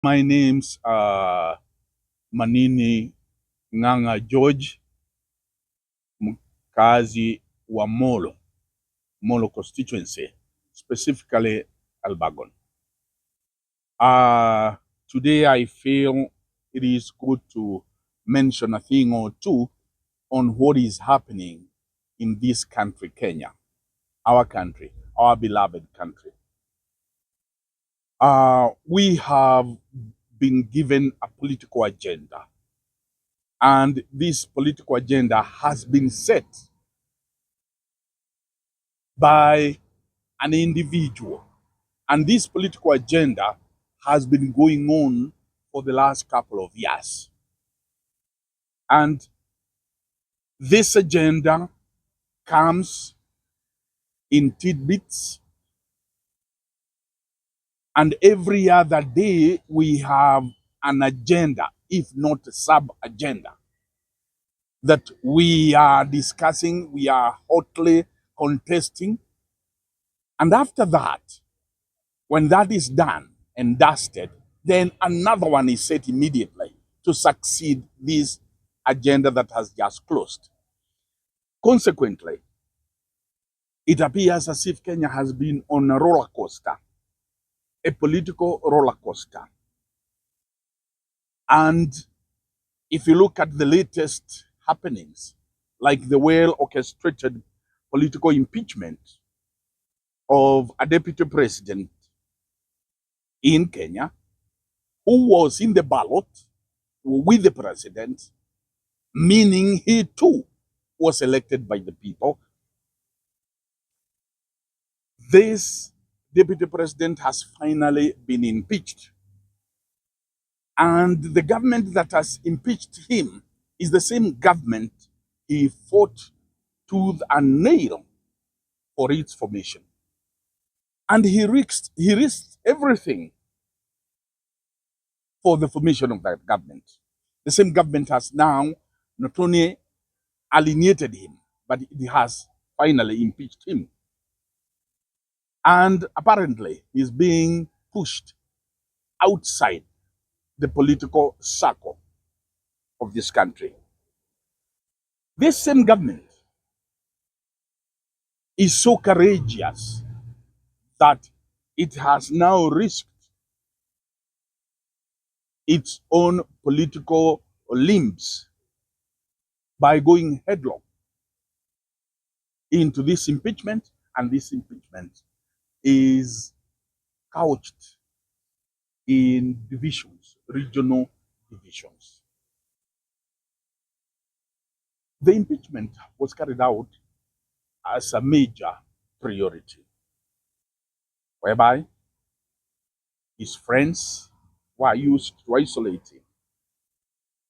My name's Manini Ng'ang'a George, mkazi wa Molo constituency, specifically Albagon. Today I feel it is good to mention a thing or two on what is happening in this country, Kenya, our country, our beloved country. We have been given a political agenda, and this political agenda has been set by an individual. And this political agenda has been going on for the last couple of years. And this agenda comes in tidbits, and every other day we have an agenda, if not a sub-agenda, that we are discussing, we are hotly contesting. And after that, when that is done and dusted, then another one is set immediately to succeed this agenda that has just closed. Consequently, it appears as if Kenya has been on a roller coaster, a political roller coaster. And if you look at the latest happenings, like the well-orchestrated political impeachment of a deputy president in Kenya, who was in the ballot with the president, meaning he too was elected by the people. This deputy president has finally been impeached. And the government that has impeached him is the same government he fought tooth and nail for its formation. And he risked everything for the formation of that government. The same government has now not only alienated him, but it has finally impeached him. And apparently is being pushed outside the political circle of this country. This same government is so courageous that it has now risked its own political limbs by going headlong into this impeachment, and this impeachment is couched in divisions, regional divisions. The impeachment was carried out as a major priority, whereby his friends were used to isolate him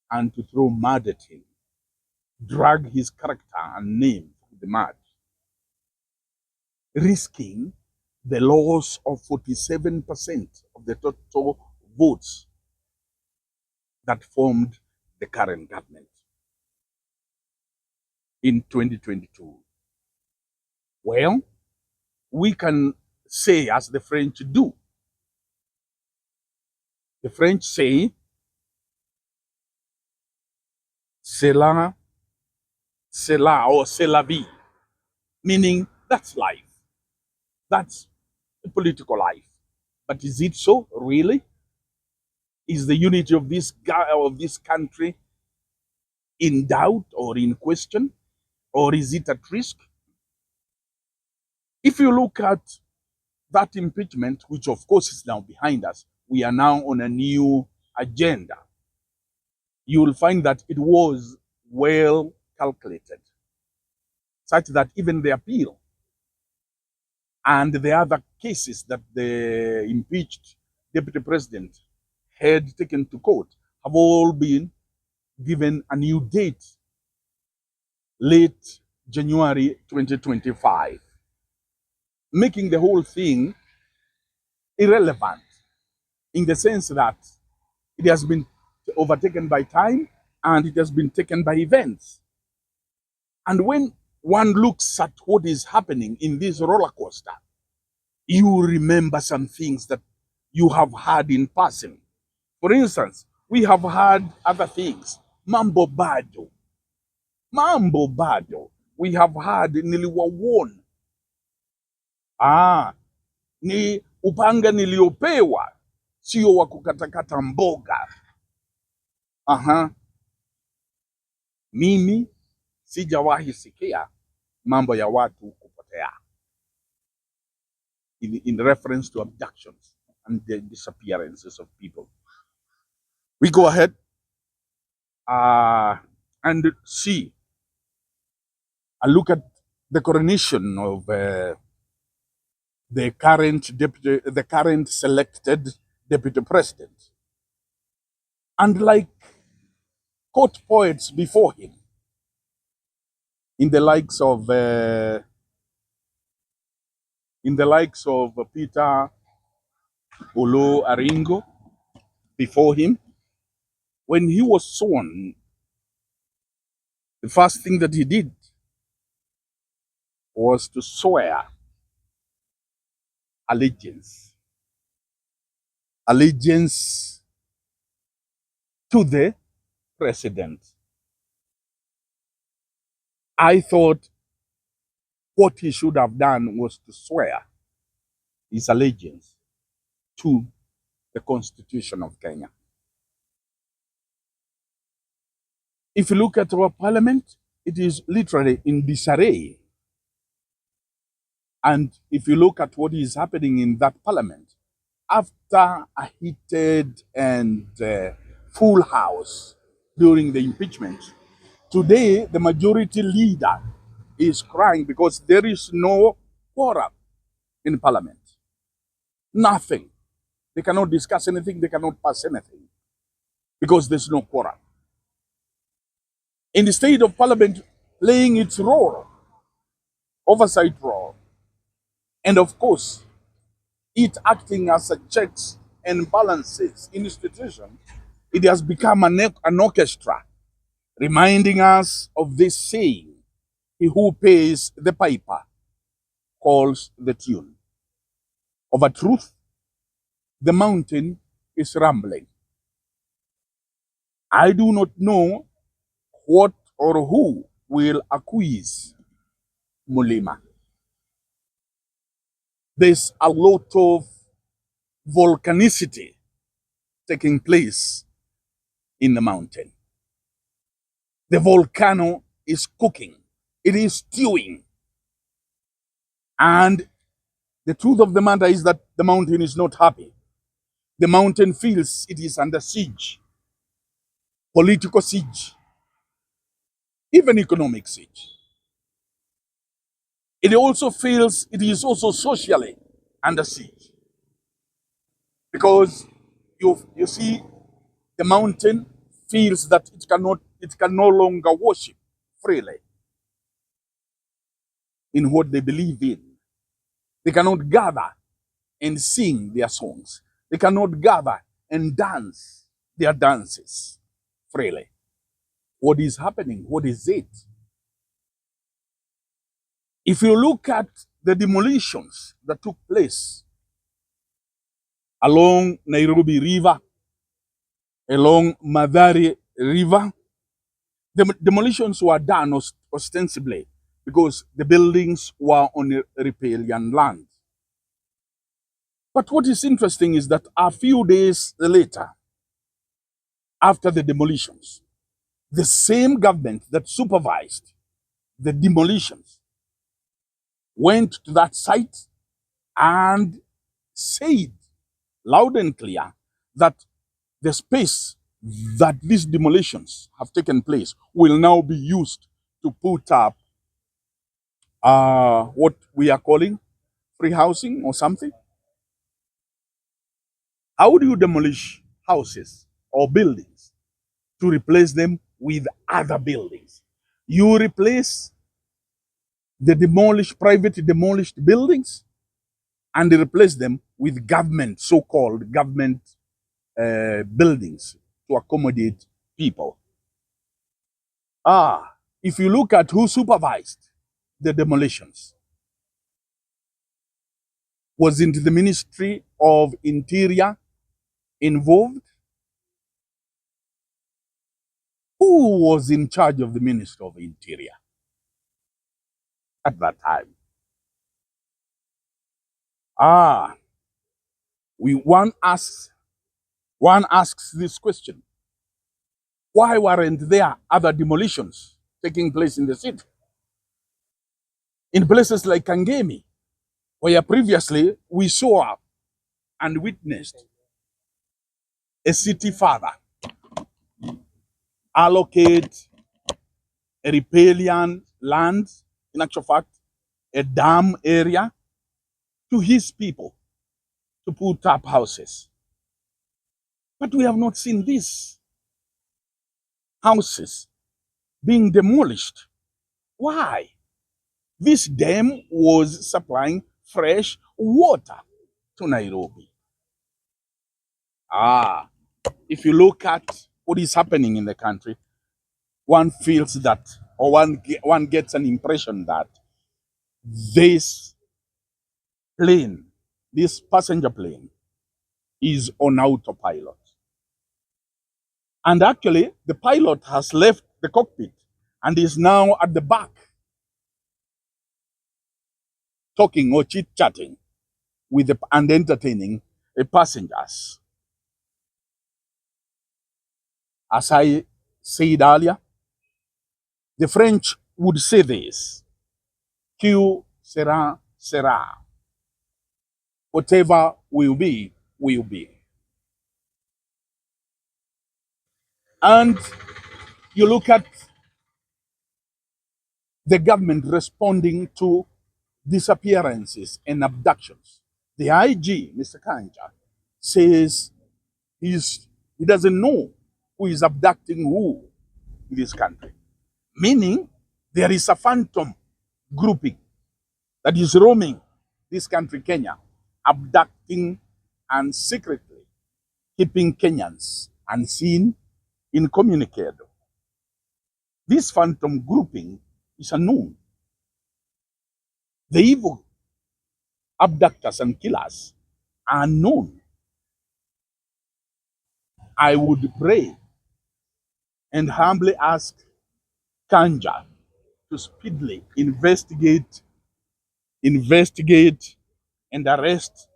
and to throw mud at him, drag his character and name through the mud, risking the loss of 47% of the total votes that formed the current government in 2022. Well, we can say, as the French do, the French say, c'est la or c'est la vie, meaning that's life. That's a political life. But is it so, really? Is the unity of this country in doubt or in question? Or is it at risk? If you look at that impeachment, which of course is now behind us, we are now on a new agenda. You will find that it was well calculated, such that even the appeal and the other cases that the impeached deputy president had taken to court have all been given a new date, late January 2025, making the whole thing irrelevant in the sense that it has been overtaken by time and it has been taken by events. And when one looks at what is happening in this roller coaster, you remember some things that you have heard in passing. For instance, we have had other things. Mambo bado. Mambo bado. We have had niliwawarn. Ni upanga niliopewa, sio wa kukatakata mboga. Mimi sijawahi sikia mambo ya watu kupotea in reference to abductions and the disappearances of people. We go ahead and see and look at the coronation of the current selected deputy president. And like court poets before him, in the likes of Peter Olo Aringo before him, when he was sworn, the first thing that he did was to swear allegiance to the president. I thought what he should have done was to swear his allegiance to the Constitution of Kenya. If you look at our parliament, it is literally in disarray. And if you look at what is happening in that parliament, after a heated and full house during the impeachment, today the majority leader is crying because there is no quorum in parliament. Nothing. They cannot discuss anything, they cannot pass anything because there's no quorum. In the state of parliament playing its role, oversight role, and of course, it acting as a checks and balances institution, it has become an orchestra, reminding us of this saying, he who pays the piper calls the tune. Of a truth, the mountain is rumbling. I do not know what or who will acquiesce Mulima. There's a lot of volcanicity taking place in the mountain. The volcano is cooking. It is stewing. And the truth of the matter is that the mountain is not happy. The mountain feels it is under siege, political siege, even economic siege. It also feels it is also socially under siege. Because you see, the mountain feels that it can no longer worship freely in what they believe in. They cannot gather and sing their songs. They cannot gather and dance their dances freely. What is happening? What is it? If you look at the demolitions that took place along Nairobi River, along Madari River, the demolitions were done ostensibly because the buildings were on riparian land. But what is interesting is that a few days later, after the demolitions, the same government that supervised the demolitions went to that site and said loud and clear that the space that these demolitions have taken place will now be used to put up what we are calling free housing or something. How do you demolish houses or buildings to replace them with other buildings? You replace the private demolished buildings and replace them with government, so-called government buildings to accommodate people. If you look at who supervised the demolitions, wasn't the Ministry of Interior involved? Who was in charge of the Ministry of Interior at that time? Ah, one asks this question. Why weren't there other demolitions taking place in the city? In places like Kangemi, where previously we saw and witnessed a city father allocate a riparian land, in actual fact, a dam area, to his people to put up houses. But we have not seen these houses being demolished. Why? This dam was supplying fresh water to Nairobi. If you look at what is happening in the country, one feels that, or one gets an impression that this plane, this passenger plane, is on autopilot. And actually, the pilot has left the cockpit and is now at the back, talking or chit-chatting with and entertaining the passengers. As I said earlier, the French would say this: "Qui sera, sera." Whatever will be, will be. And you look at the government responding to disappearances and abductions. The IG, Mr. Kanja, says he doesn't know who is abducting who in this country. Meaning there is a phantom grouping that is roaming this country, Kenya, abducting and secretly keeping Kenyans unseen, incommunicado. This phantom grouping is unknown. The evil abductors and killers are known. I would pray and humbly ask Kanja to speedily investigate and arrest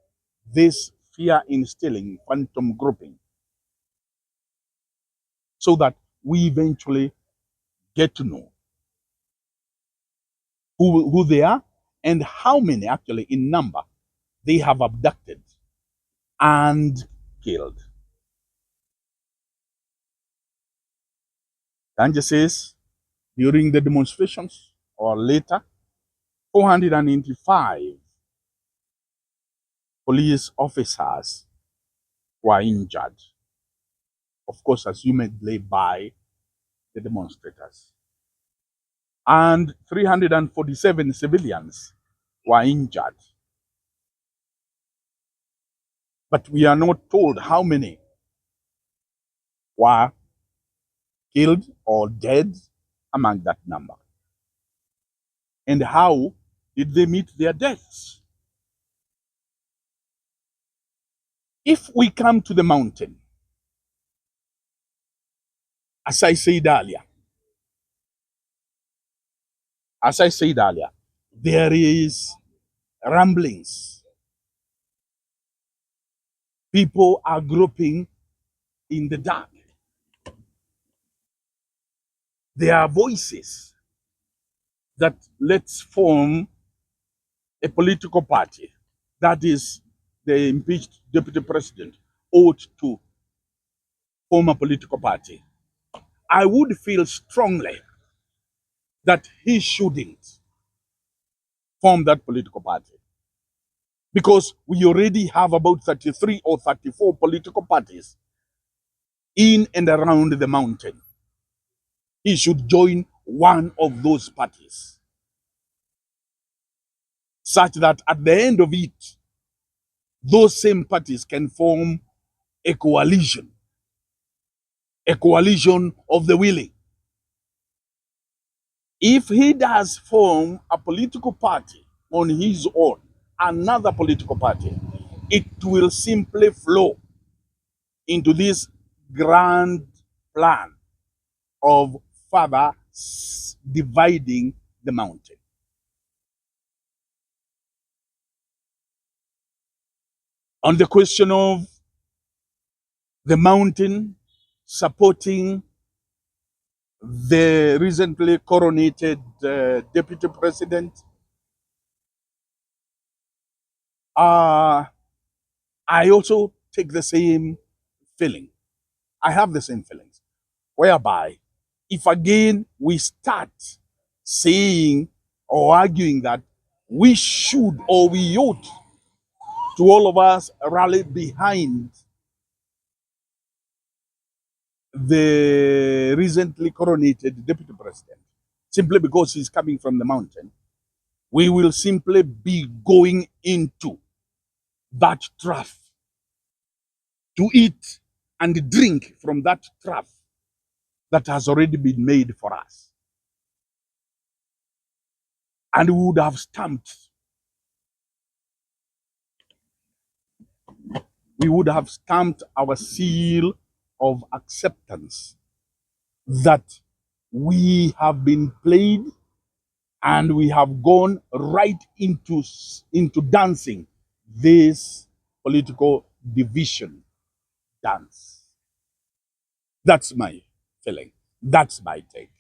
this fear-instilling phantom grouping so that we eventually get to know who they are and how many actually in number they have abducted and killed. Kanja says during the demonstrations or later, 485 police officers were injured, of course, assumedly by the demonstrators. And 347 civilians were injured. But we are not told how many were killed or dead among that number. And how did they meet their deaths? If we come to the mountain, as I said earlier, there is rumblings. People are groping in the dark. There are voices that let's form a political party. That is, the impeached deputy president ought to form a political party. I would feel strongly that he shouldn't form that political party because we already have about 33 or 34 political parties in and around the mountain. He should join one of those parties such that at the end of it, those same parties can form a coalition of the willing. If he does form a political party on his own, another political party, it will simply flow into this grand plan of further dividing the mountain. On the question of the mountain supporting the recently coronated deputy president, I also take the same feeling. I have the same feelings, whereby if again we start saying or arguing that we should or we ought to all of us rally behind the recently coronated deputy president, simply because he's coming from the mountain, we will simply be going into that trough to eat and drink from that trough that has already been made for us. And we would have stamped our seal of acceptance that we have been played and we have gone right into dancing this political division dance. That's my feeling. That's my take.